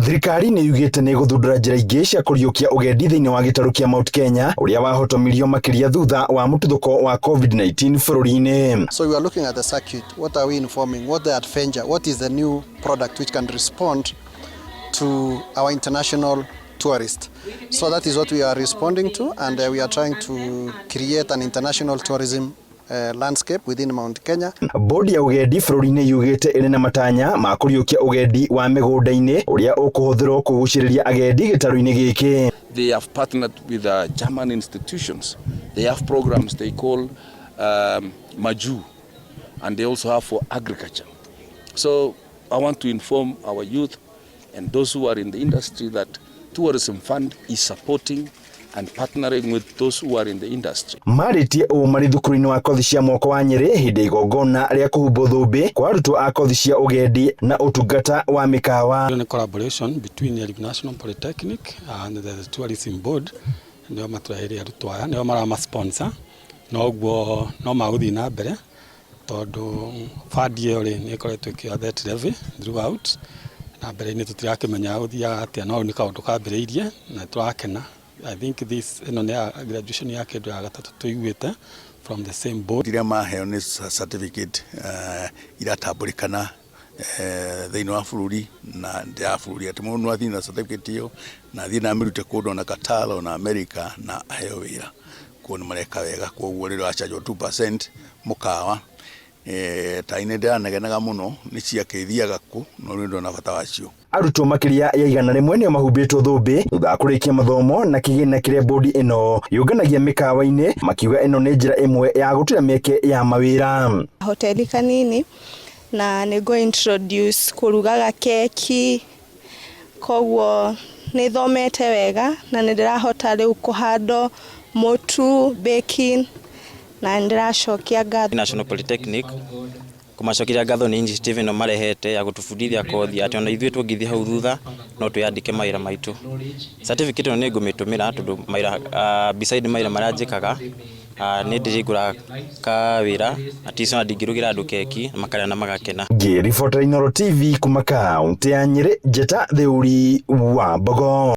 Thirikari nĩ yugĩte nĩ gũthundũra njĩra ingĩ cia kũriũkia ũgendi thĩinĩ wa gĩtarũ kĩa Mount Kenya ũrĩa wahotomirio makĩria thutha wa mũtuthũko wa COVID-19 bũrũri-inĩ. So we are looking at the circuit. What are we informing? What the adventure? What is the new product which can respond to our international tourists? So that is what we are responding to, and we are trying to create an international tourism landscape within Mount Kenya. Bodi ya ugendi bũrũri-inĩ yugĩte ĩrĩ na matanya ma kũriũkia ugendi wa mĩgũnda-inĩ ũrĩa ũkũhũthĩrwo kũgucĩrĩria agendi gĩtarũ-inĩ gĩkĩ. They have partnered with German institutions. They have programs they call Maju, and they also have for agriculture. So I want to inform our youth and those who are in the industry that Tourism Fund is supporting and partnering with those who are in the industry. Maritie o mari thukuru-inĩ wa kothi cia mwako wa Nyeri hĩndĩ igongona rĩa kũhumbwo thũmbĩ kwa arutwo a kothi cia ũgendi na ũtungata wa mĩkawa. A collaboration between the National Polytechnic and the Tourism Board nĩo matũreheire arutwo aya nĩo marama sponsor noguo no magũthiĩ na mbere tondũ fund ĩyo nĩ ĩkoretwo ĩkĩoya levy throughout na mbere-inĩ tũtirakĩmenya gũthiaga atĩa no nĩ kaũndũ kambĩrĩirie na tũrakena. I think this graduation ya kĩndũ ya gatatũ tũiguĩte from the same board. Iria maheo nĩ certificate iratambũrĩkana thĩinĩ wa bũrũri na nja ya bũrũri atĩ mũndũ athiĩ na certificate ĩyo na athiĩ na mĩrute kũndũ na Katalo na America na aheo wĩra kuona mareka wega koguo rĩrĩa acajwo 2% mũkawa taine ndanagenaga mũno nĩ ciakĩthiaga ku no rĩndo na bata wacio. Arutwo makĩria ya 100 nĩo mahumbĩtwo thũmbĩ thutha wa kũrĩkia mathomo na kĩgĩna kĩrĩa bodi ĩno yũnganagia mĩkawa-inĩ makiuga ĩno nĩ njĩra ĩmwe ya gũtũra mĩeke ya mawĩra. Hoteli kanini na nĩgo introduce kũrugaga keki koguo nĩ thomete wega na nĩ ndĩrahota rĩu kũhandwo mũtu baking na ndĩracokia ngatho National Polytechnic kumacokia ngatho nĩ initiative ĩno marehete ya gũtũbundithia kothi atĩ ona ithuĩ tũngĩthiĩ hau thutha no twĩandĩke mawĩra maitũ. Certificate ĩno nĩ ngũmĩtũmĩra tondũ mawĩra beside mawĩra marĩa njĩkaga nĩ ndĩrĩgũra kawĩra atĩ cio ndingĩrugĩra andũ keki na makarĩa na magakena. Ngĩribota Inooro TV kuma kaunti ya Nyeri, Njeta Theuri wa Mbogo.